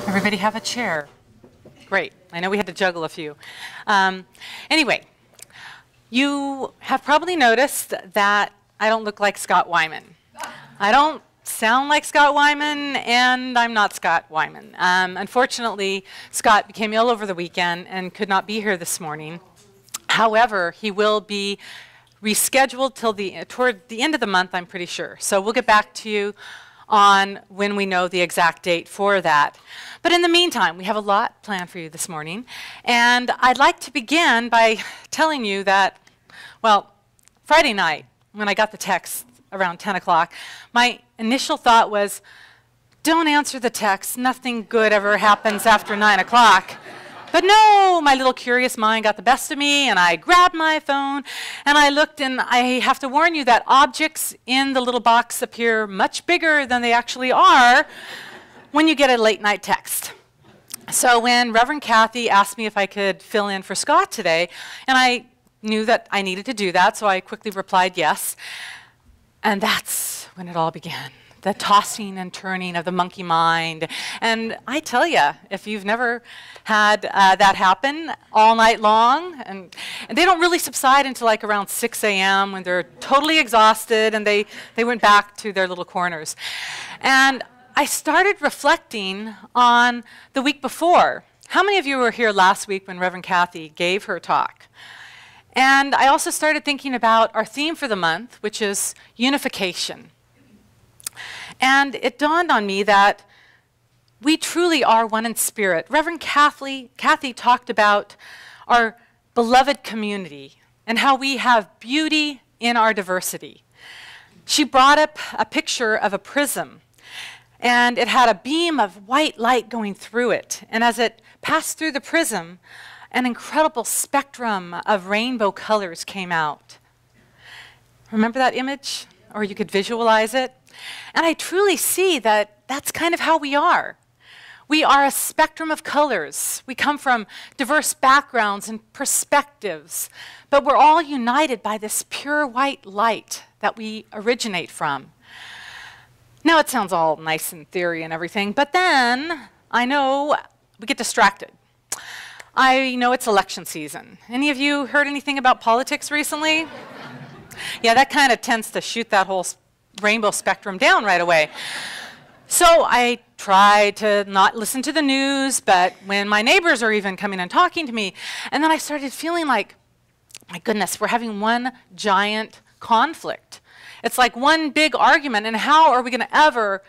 Everybody have a chair. Great. I know we had to juggle a few. Anyway, you have probably noticed that I don't look like Scott Wyman. I don't sound like Scott Wyman, and I'm not Scott Wyman. Unfortunately, Scott became ill over the weekend and could not be here this morning. However, he will be rescheduled toward the end of the month, I'm pretty sure. So we'll get back to you on when we know the exact date for that. But in the meantime, we have a lot planned for you this morning. And I'd like to begin by telling you that, well, Friday night, when I got the text around 10 o'clock, my initial thought was, don't answer the text. Nothing good ever happens after 9 o'clock. But no, my little curious mind got the best of me, and I grabbed my phone, and I looked, and I have to warn you that objects in the little box appear much bigger than they actually are when you get a late night text. So when Reverend Kathy asked me if I could fill in for Scott today, and I knew that I needed to do that, so I quickly replied yes. And that's when it all began. The tossing and turning of the monkey mind. And I tell you, if you've never had that happen all night long, and they don't really subside until like around 6 a.m. when they're totally exhausted and they went back to their little corners. And I started reflecting on the week before. How many of you were here last week when Reverend Kathy gave her talk? And I also started thinking about our theme for the month, which is unification. And it dawned on me that we truly are one in spirit. Reverend Kathy talked about our beloved community and how we have beauty in our diversity. She brought up a picture of a prism, and it had a beam of white light going through it. And as it passed through the prism, an incredible spectrum of rainbow colors came out. Remember that image? Or you could visualize it? And I truly see that that's kind of how we are. We are a spectrum of colors. We come from diverse backgrounds and perspectives, but we're all united by this pure white light that we originate from. Now it sounds all nice in theory and everything, but then I know we get distracted. I know it's election season. Any of you heard anything about politics recently? Yeah, that kind of tends to shoot that whole rainbow spectrum down right away. So I try to not listen to the news, but when my neighbors are even coming and talking to me, and then I started feeling like, my goodness, we're having one giant conflict. It's like one big argument, and how are we going to ever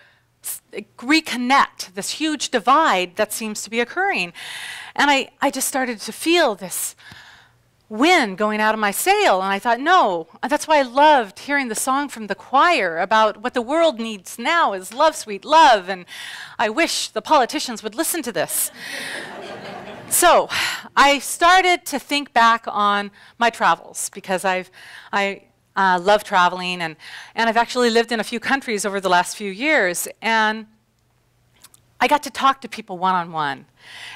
reconnect this huge divide that seems to be occurring? And I just started to feel this wind going out of my sail, and I thought, no, that's why I loved hearing the song from the choir about what the world needs now is love, sweet love, and I wish the politicians would listen to this. So I started to think back on my travels, because I love traveling, and I've actually lived in a few countries over the last few years, and I got to talk to people one-on-one.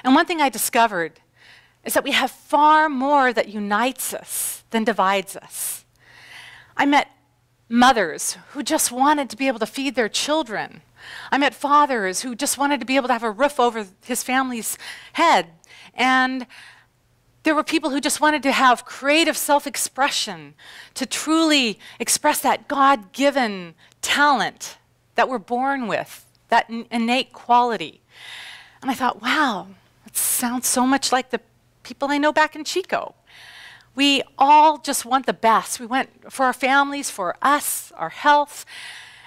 And one thing I discovered is that we have far more that unites us than divides us. I met mothers who just wanted to be able to feed their children. I met fathers who just wanted to be able to have a roof over his family's head. And there were people who just wanted to have creative self-expression, to truly express that God-given talent that we're born with, that innate quality. And I thought, wow, that sounds so much like the people I know back in Chico. We all just want the best. We want for our families, for us, our health.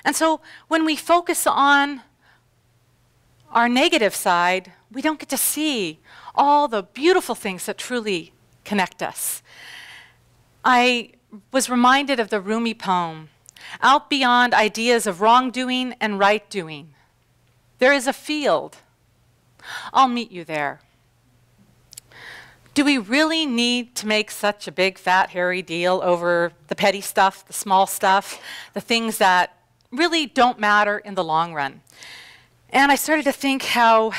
And so when we focus on our negative side, we don't get to see all the beautiful things that truly connect us. I was reminded of the Rumi poem, "Out beyond ideas of wrongdoing and right doing, there is a field. I'll meet you there." Do we really need to make such a big, fat, hairy deal over the petty stuff, the small stuff, the things that really don't matter in the long run? And I started to think how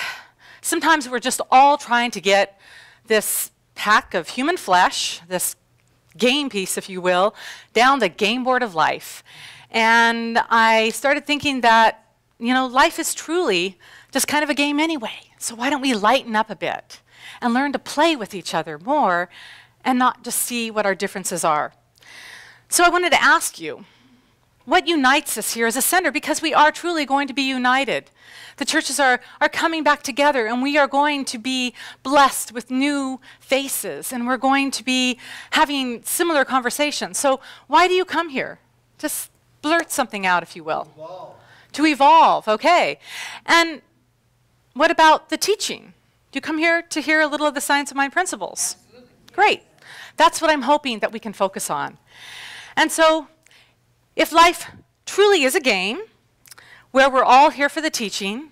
sometimes we're just all trying to get this pack of human flesh, this game piece, if you will, down the game board of life. And I started thinking that you know, life is truly just kind of a game anyway. So why don't we lighten up a bit and learn to play with each other more and not just see what our differences are? So I wanted to ask you, what unites us here as a center? Because we are truly going to be united. The churches are coming back together, and we are going to be blessed with new faces, and we're going to be having similar conversations. So why do you come here? Just blurt something out, if you will. Evolve. To evolve, okay. And what about the teaching? Do you come here to hear a little of the science of mind principles? Absolutely. Great. That's what I'm hoping that we can focus on. And so, if life truly is a game where we're all here for the teaching,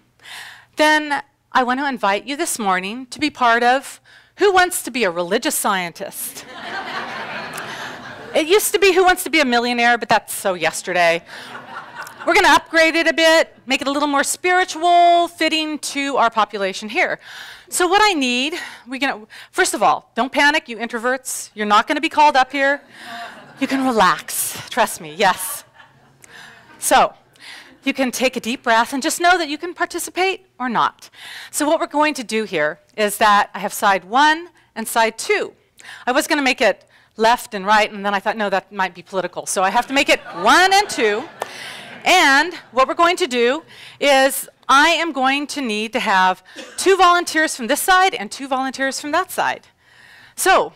then I want to invite you this morning to be part of Who Wants to Be a Religious Scientist? It used to be Who Wants to Be a Millionaire, but that's so yesterday. We're going to upgrade it a bit, make it a little more spiritual, fitting to our population here. So what I need, first of all, don't panic, you introverts. You're not going to be called up here. You can relax, trust me, yes. So, you can take a deep breath and just know that you can participate or not. So what we're going to do here is that I have side 1 and side 2. I was going to make it left and right, and then I thought, no, that might be political. So I have to make it 1 and 2. And what we're going to do is I am going to need to have 2 volunteers from this side and 2 volunteers from that side. So,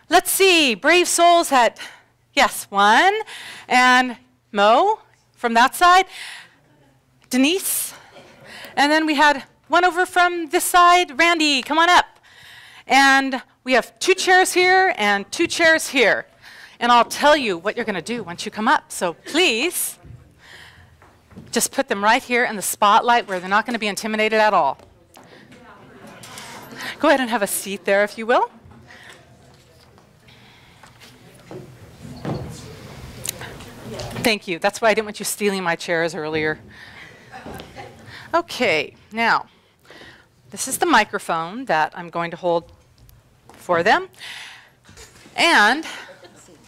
let's see, brave souls at, yes, 1, and Mo from that side, Denise, and then we had one over from this side, Randy, come on up. And we have 2 chairs here and 2 chairs here. And I'll tell you what you're going to do once you come up. So please, just put them right here in the spotlight where they're not going to be intimidated at all. Go ahead and have a seat there, if you will. Thank you. That's why I didn't want you stealing my chairs earlier. Okay, now, this is the microphone that I'm going to hold for them. And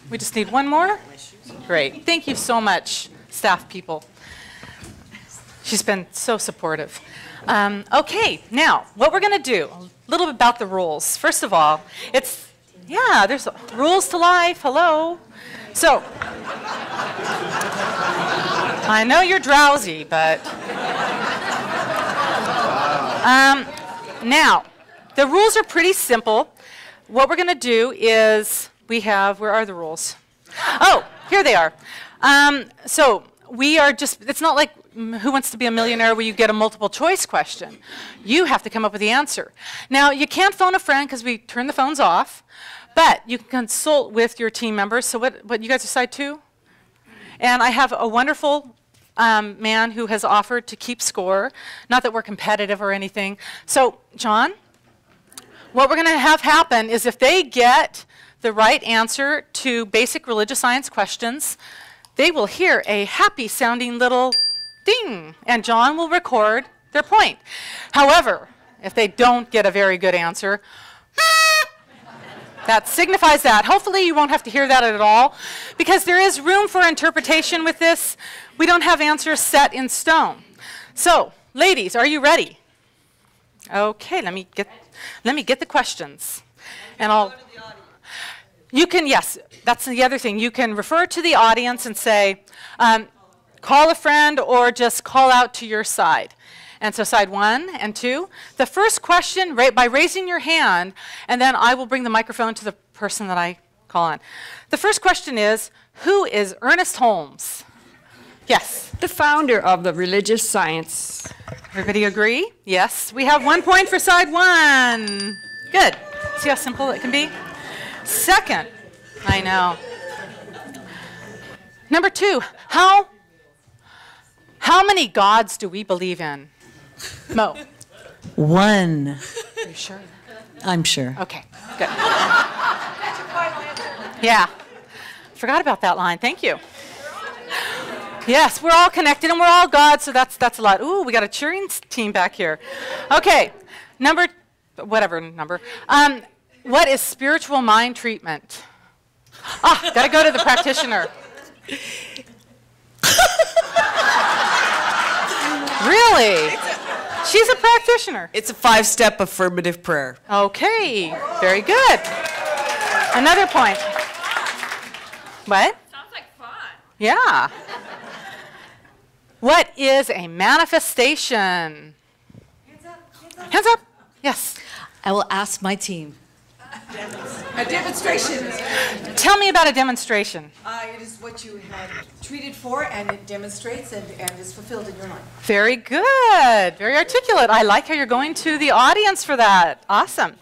we just need one more. Great. Thank you so much, staff people. She's been so supportive. Okay, now, what we're going to do, a little bit about the rules. First of all, there's rules to life. Hello. So, I know you're drowsy, but now, the rules are pretty simple. What we're going to do is where are the rules? Oh, here they are. So, it's not like Who Wants to Be a Millionaire where you get a multiple choice question. You have to come up with the answer. Now, you can't phone a friend because we turn the phones off, but you can consult with your team members. So what you guys are side 2? And I have a wonderful man who has offered to keep score. Not that we're competitive or anything. So, John, what we're going to have happen is if they get the right answer to basic religious science questions, they will hear a happy-sounding little ding, and John will record their point. However, if they don't get a very good answer, that signifies that. Hopefully you won't have to hear that at all, because there is room for interpretation with this. We don't have answers set in stone. So, ladies, are you ready? Okay, let me get the questions. And you can, yes, that's the other thing. You can refer to the audience and say, call a friend or just call out to your side. And so side 1 and 2, the first question, by raising your hand, and then I will bring the microphone to the person that I call on. The first question is, who is Ernest Holmes? Yes? The founder of the religious science. Everybody agree? Yes. We have 1 point for side 1. Good. See how simple it can be? Second, I know. Number 2, how many gods do we believe in? Mo. 1. Are you sure? I'm sure. Okay, good. Yeah. Forgot about that line. Thank you. Yes, we're all connected and we're all gods, so that's a lot. Ooh, we got a cheering team back here. Okay, whatever number. What is spiritual mind treatment? Gotta go to the practitioner. Really? She's a practitioner. It's a 5-step affirmative prayer. Okay, very good. Another point. What? Sounds like fun. Yeah. What is a manifestation? Hands up. Hands up. Yes. I will ask my team. A demonstration. Tell me about a demonstration. It is what you had treated for, and it demonstrates and is fulfilled in your life. Very good. Very articulate. I like how you're going to the audience for that. Awesome.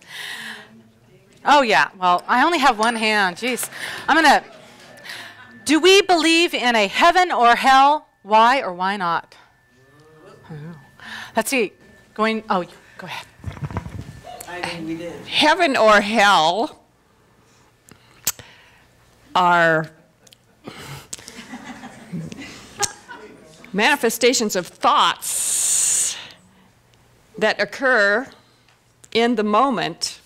Oh, yeah. Well, I only have one hand. Jeez. Do we believe in a heaven or hell? Why or why not? Let's see. Go ahead. I think we did. Heaven or hell are manifestations of thoughts that occur in the moment,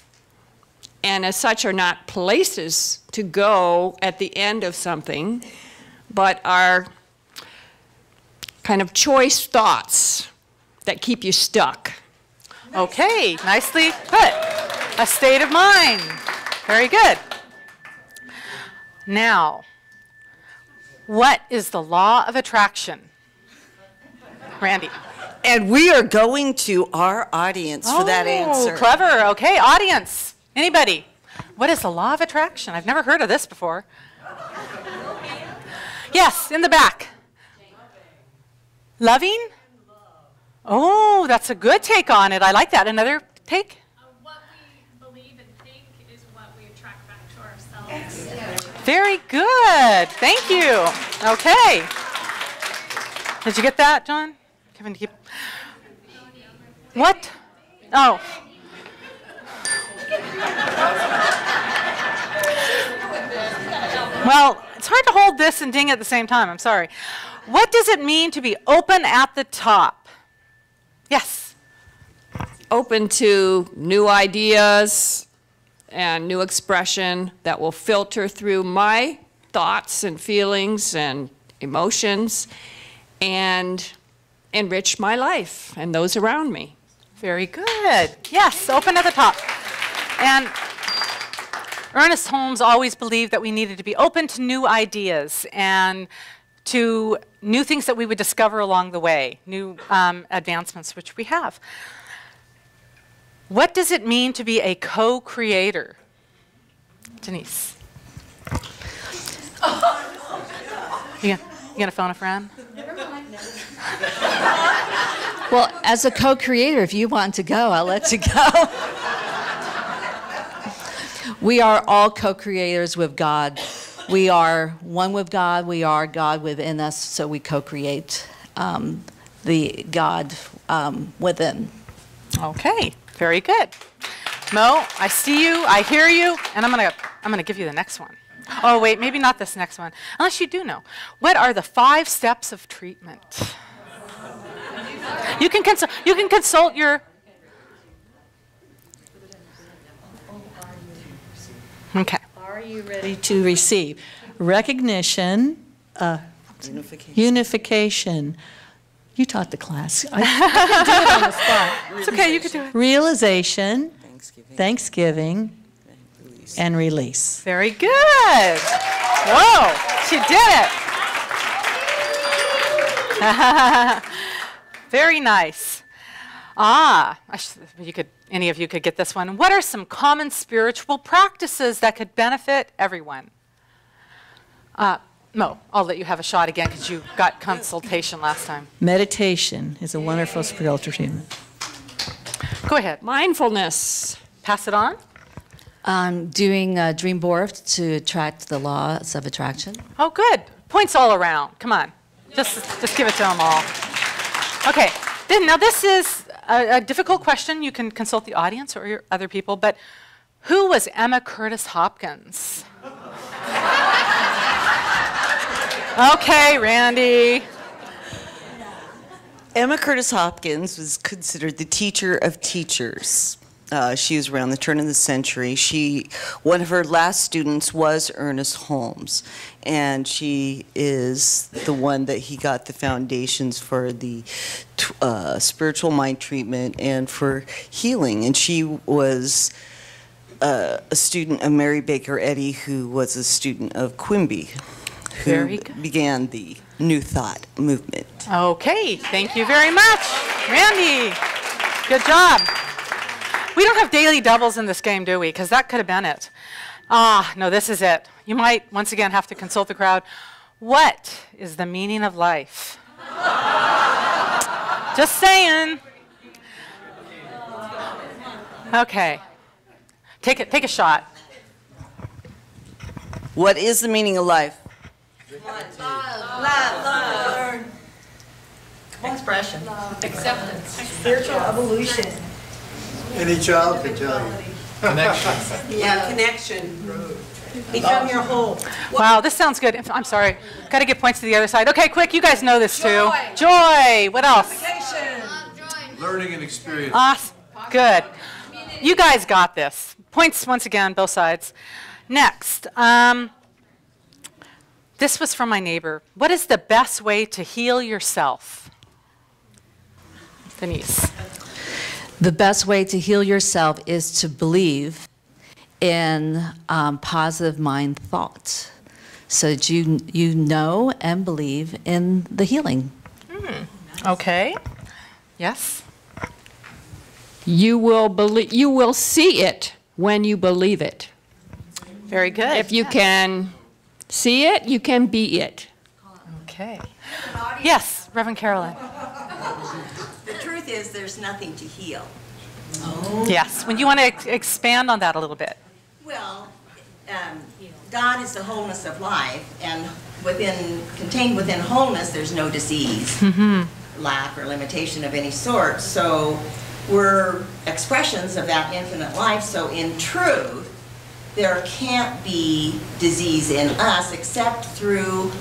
and as such are not places to go at the end of something, but are kind of choice thoughts that keep you stuck. Okay, nicely put. A state of mind. Very good. Now, what is the law of attraction? Randy. And we are going to our audience for that answer. Clever. Okay, audience. Anybody? What is the law of attraction? I've never heard of this before. Yes, in the back. Loving? Oh, that's a good take on it. I like that. Another take? What we believe and think is what we attract back to ourselves. Very good. Thank you. Okay. Did you get that, John? Kevin, keep. What? Oh. Well, it's hard to hold this and ding at the same time. I'm sorry. What does it mean to be open at the top? Yes. Open to new ideas and new expression that will filter through my thoughts and feelings and emotions and enrich my life and those around me. Very good. Yes, open at the top. And Ernest Holmes always believed that we needed to be open to new ideas and to new things that we would discover along the way, new advancements, which we have. What does it mean to be a co-creator? Denise. You gonna phone a friend? Well, as a co-creator, if you want to go, I'll let you go. We are all co-creators with God. We are one with God. We are God within us, so we co-create the God within. Okay, very good. Mo, I see you, I hear you, and I'm gonna give you the next one. Oh wait, maybe not this next one, unless you do know. What are the 5 steps of treatment? You can consult your. Okay. Are you ready to receive? Recognition, unification. You taught the class. I can do it on the spot. It's okay, you can do it. Realization, Thanksgiving, and release. Very good. Whoa, she did it. Very nice. Any of you could get this one. What are some common spiritual practices that could benefit everyone? Mo, I'll let you have a shot again because you got consultation last time. Meditation is a wonderful spiritual treatment. Go ahead. Mindfulness. Pass it on. Doing a dream board to attract the laws of attraction. Oh, good. Points all around. Come on. Just give it to them all. Okay. Now this is a difficult question. You can consult the audience or your other people, but who was Emma Curtis Hopkins? Okay, Randy. Emma Curtis Hopkins was considered the teacher of teachers. She was around the turn of the century. One of her last students was Ernest Holmes, and she is the one that he got the foundations for the spiritual mind treatment and for healing. And she was a student of Mary Baker Eddy, who was a student of Quimby, who began the New Thought movement. Okay, thank you very much. Randy, good job. We don't have daily doubles in this game, do we? Because that could have been it. No, this is it. You might, once again, have to consult the crowd. What is the meaning of life? Just saying. Okay. Take a shot. What is the meaning of life? Love. Expression. Acceptance. Spiritual evolution. Any child can tell you. Yeah, connection. Become your whole. Wow, this sounds good. I'm sorry. Got to give points to the other side. Okay, quick. You guys know this too. Joy. Joy. What else? Unification. Learning and experience. Awesome. Good. You guys got this. Points once again, both sides. Next. This was from my neighbor. What is the best way to heal yourself? Denise. The best way to heal yourself is to believe in positive mind thoughts, so that you know and believe in the healing. Okay. Yes. You will see it when you believe it. Very good. If you can see it, you can be it. Okay. Yes, Reverend Carolyn. The truth is, there's nothing to heal. Yes. When you want to expand on that a little bit. Well, God is the wholeness of life, and contained within wholeness, there's no disease, lack, or limitation of any sort. So we're expressions of that infinite life. So in truth, there can't be disease in us except through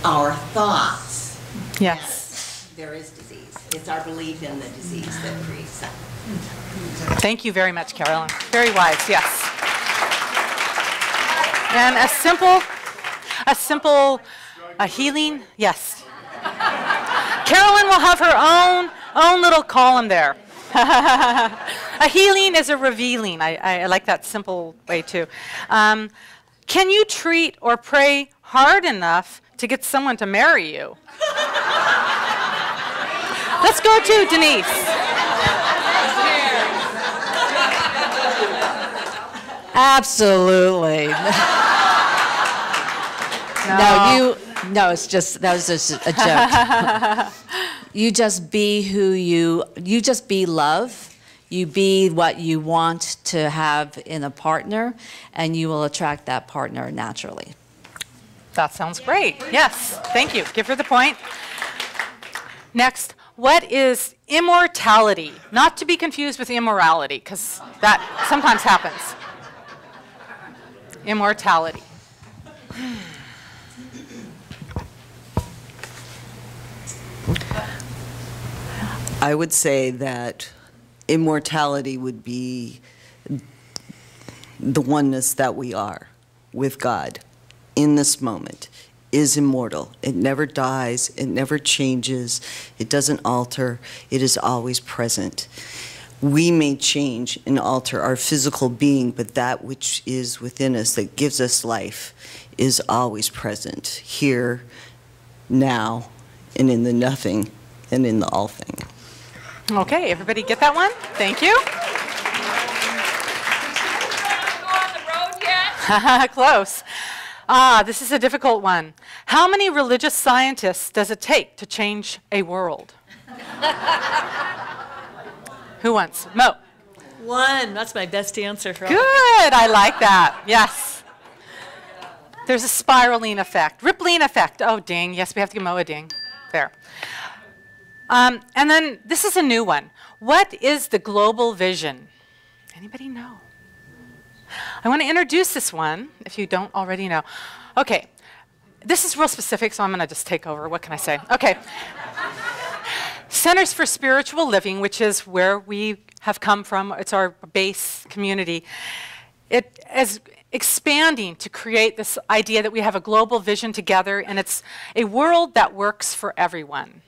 our thoughts. Yes. There is disease. It's our belief in the disease that creates that. Thank you very much, Carolyn. Very wise, yes. And a healing, yes. Carolyn will have her own little column there. A healing is a revealing. I like that simple way too. Can you treat or pray hard enough to get someone to marry you? Let's go to Denise. Absolutely. No, it's just, that was just a joke. You just be you just be love. You be what you want to have in a partner, and you will attract that partner naturally. That sounds great. Yes, thank you. Give her the point. Next, what is immortality? Not to be confused with immorality, because that sometimes happens. Immortality. I would say that immortality would be the oneness that we are with God in this moment is immortal. It never dies, it never changes, it doesn't alter, it is always present. We may change and alter our physical being, but that which is within us that gives us life is always present, here, now, and in the nothing, and in the all thing. Okay, everybody get that one? Thank you. Close. This is a difficult one. How many religious scientists does it take to change a world? Who wants? Mo. One. That's my best answer. Good. I like that. Yes. There's a spiraling effect. Rippling effect. Oh, ding. Yes, we have to give Mo a ding. There. And then this is a new one. What is the global vision? Anybody know? I want to introduce this one, if you don't already know. Okay. This is real specific, so I'm going to just take over. What can I say? Okay. Centers for Spiritual Living, which is where we have come from. It's our base community. It is expanding to create this idea that we have a global vision together, and it's a world that works for everyone.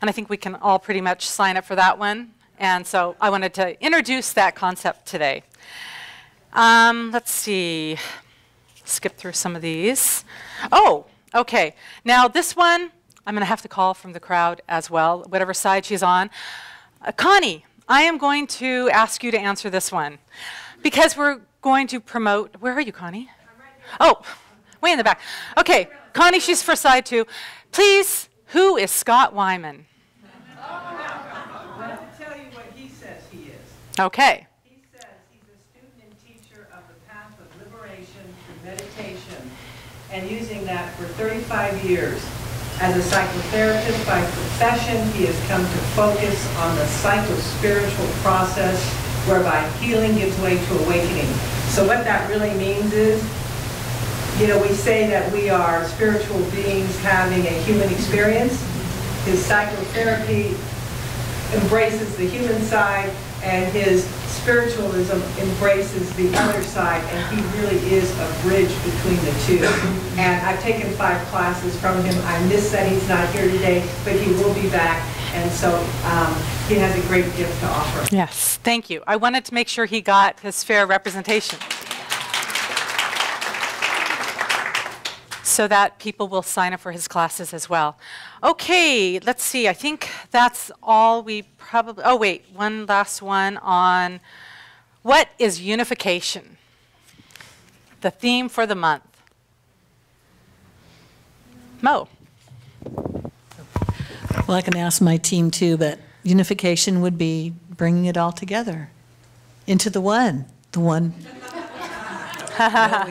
And I think we can all pretty much sign up for that one. And so I wanted to introduce that concept today. Let's see. Skip through some of these. Oh, okay. Now this one, I'm going to have to call from the crowd as well, whatever side she's on. Connie, I am going to ask you to answer this one because we're going to promote. Where are you, Connie? I'm right here. Oh, way in the back. Okay, Connie, she's for side 2. Please, who is Scott Wyman? I have to tell you what he says he is. Okay. He says he's a student and teacher of the path of liberation through meditation, and using that for 35 years. As a psychotherapist by profession, he has come to focus on the psycho-spiritual process whereby healing gives way to awakening. So what that really means is, you know, we say that we are spiritual beings having a human experience. His psychotherapy embraces the human side, and his spiritualism embraces the other side, and he really is a bridge between the two. And I've taken 5 classes from him. I miss that he's not here today, but he will be back, and so he has a great gift to offer. Yes, thank you. I wanted to make sure he got his fair representation so that people will sign up for his classes as well. Okay, let's see. I think that's all we probably... Oh, wait, one last one on what is unification? The theme for the month. Mo. Well, I can ask my team too, but unification would be bringing it all together into the one. Knowing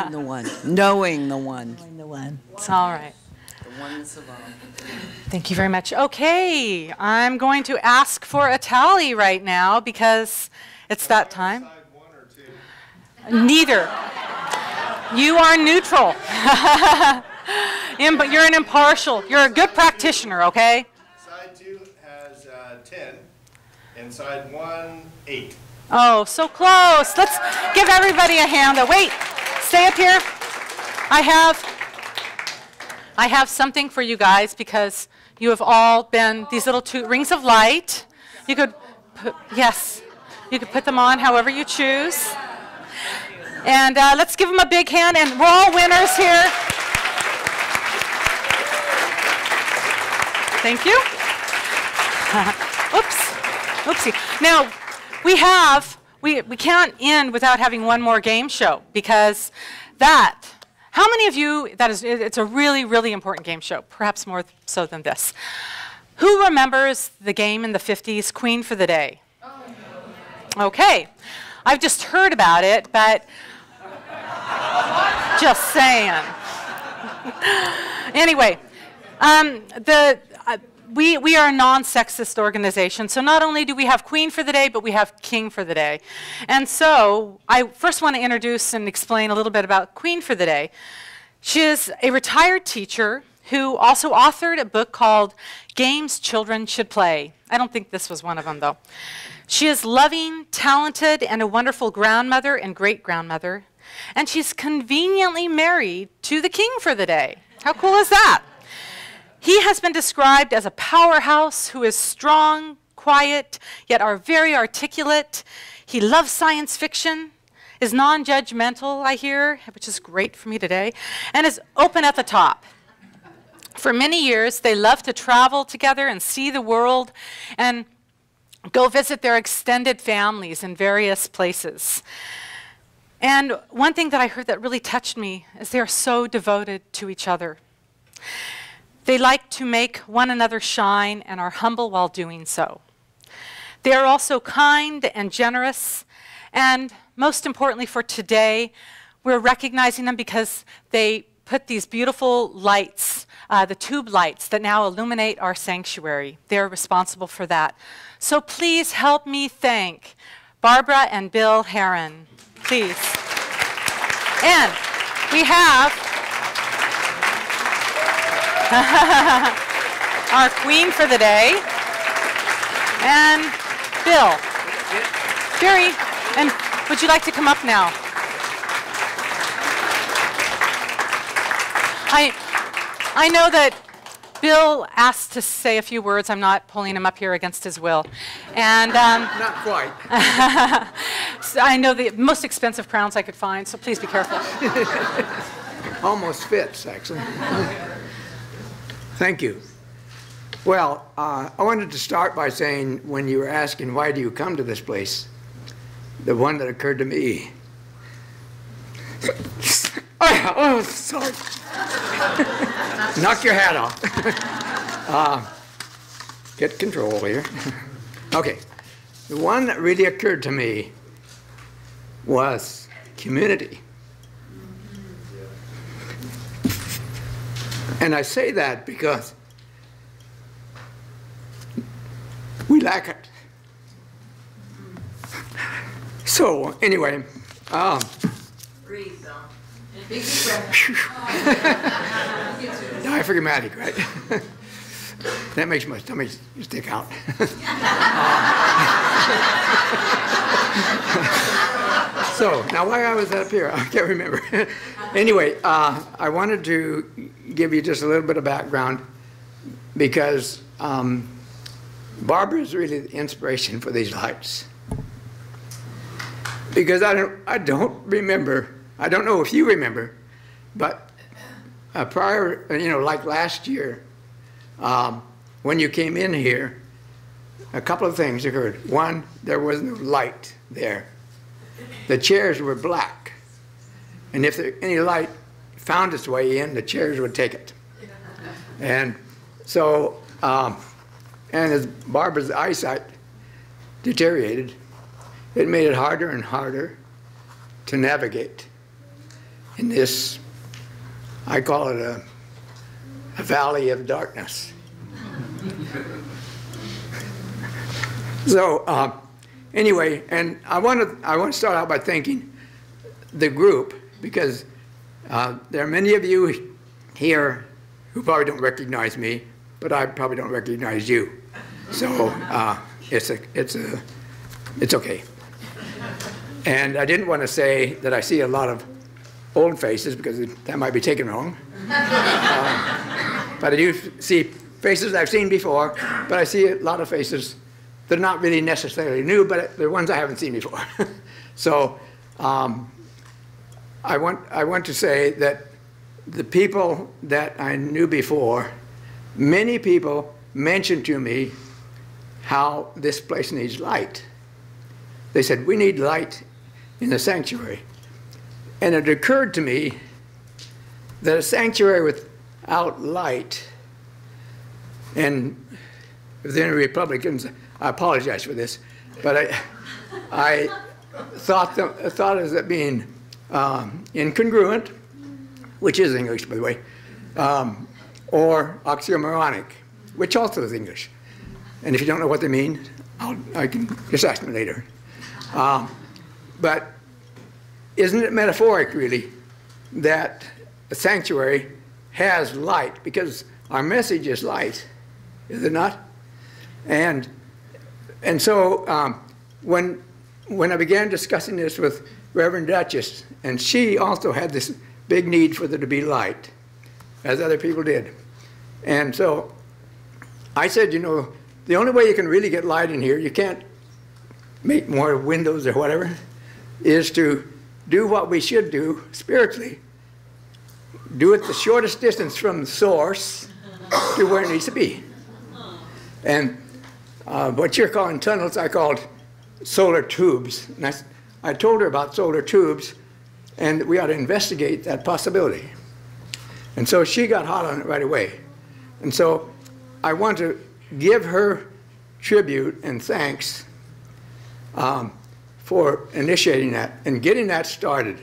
the one. Knowing the one. Knowing the one. All right. The oneness of all. Thank you very much. Okay, I'm going to ask for a tally right now because it's that time. Neither. You are neutral. You're an impartial. You're a good practitioner, okay? Side 2 has 10, and side 1, 8. Oh, so close. Let's give everybody a hand. Wait, stay up here. I have something for you guys because you have all been these little 2 rings of light. You could put, yes, you could put them on however you choose. And let's give them a big hand, and we're all winners here. Thank you. Oops. Oopsie. Now, we can't end without having one more game show because how many of you, it's a really, really important game show, perhaps more so than this. Who remembers the game in the 50s, Queen for the Day? Okay. I've just heard about it, but just saying. Anyway, we are a non-sexist organization, so not only do we have Queen for the Day, but we have King for the Day. And so I first want to introduce and explain a little bit about Queen for the Day. She is a retired teacher who also authored a book called Games Children Should Play. I don't think this was one of them, though. She is loving, talented, and a wonderful grandmother and great-grandmother, and she's conveniently married to the King for the Day. How cool is that? He has been described as a powerhouse who is strong, quiet, yet are very articulate. He loves science fiction, is non-judgmental, I hear, which is great for me today, and is open at the top. For many years, they love to travel together and see the world and go visit their extended families in various places. And one thing that I heard that really touched me is they are so devoted to each other. They like to make one another shine and are humble while doing so. They are also kind and generous, and most importantly for today, we're recognizing them because they put these beautiful lights, the tube lights that now illuminate our sanctuary. They're responsible for that. So please help me thank Barbara and Bill Herron, please. And we have our Queen for the Day, and Bill. Barry, and would you like to come up now? I know that Bill asked to say a few words. I'm not pulling him up here against his will. And not quite. so I know the most expensive crowns I could find, so please be careful. Almost fits, actually. Thank you. Well, I wanted to start by saying, when you were asking why do you come to this place, the one that occurred to me. Oh, sorry. Knock your hat off. Get control here. Okay. The one that really occurred to me was community. And I say that because we lack it. So, anyway. Breathe, though. Diaphragmatic, right? That makes my stomach stick out. So, now why I was up here, I can't remember. Anyway, I wanted to give you just a little bit of background because Barbara is really the inspiration for these lights. Because I don't remember, I don't know if you remember, but prior, like last year, when you came in here, a couple of things occurred. One, there was no light there. The chairs were black. And if any light found its way in, the chairs would take it. And so, and as Barbara's eyesight deteriorated, it made it harder and harder to navigate in this, I call it a valley of darkness. So anyway, and I want to start out by thanking the group, because there are many of you here who probably don't recognize me, but I probably don't recognize you. So it's okay. And I didn't want to say that I see a lot of old faces, because that might be taken wrong. But I do see faces I've seen before, but I see a lot of faces that are not really necessarily new, but they're ones I haven't seen before. So I want to say that the people that I knew before, many people mentioned to me how this place needs light. They said, we need light in the sanctuary. And it occurred to me that a sanctuary without light, and if there are any Republicans, I apologize for this, but I thought of it being incongruent, which is English, by the way, or oxymoronic, which also is English. And if you don't know what they mean, I can just ask me later. But isn't it metaphoric, really, that a sanctuary has light? Because our message is light, is it not? And so when I began discussing this with Reverend Duchess, and she also had this big need for there to be light, as other people did. And so I said, the only way you can really get light in here, you can't make more windows or whatever, is to do what we should do spiritually. Do it the shortest distance from the source to where it needs to be. And what you're calling tunnels, I called solar tubes. And I told her about solar tubes, and we ought to investigate that possibility. And so she got hot on it right away. And so I want to give her tribute and thanks for initiating that and getting that started.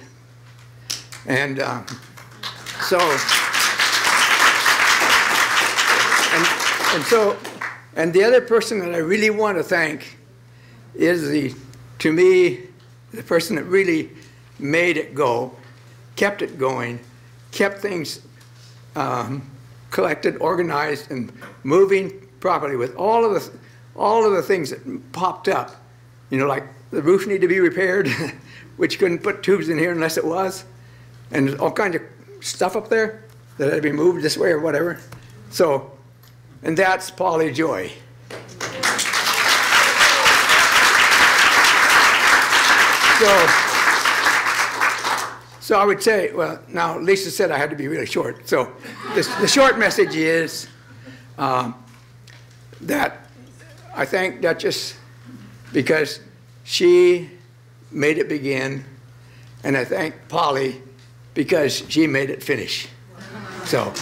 And and the other person that I really want to thank is to me, the person that really made it go, kept it going, kept things collected, organized, and moving properly with all of the things that popped up You know, like the roof needed to be repaired, which couldn't put tubes in here unless it was. And there's all kinds of stuff up there that had to be moved this way or whatever. So, and that's Polly Joy. So I would say, well, now Lisa said I had to be really short. So the short message is that I thank Duchess because she made it begin, and I thank Polly because she made it finish. So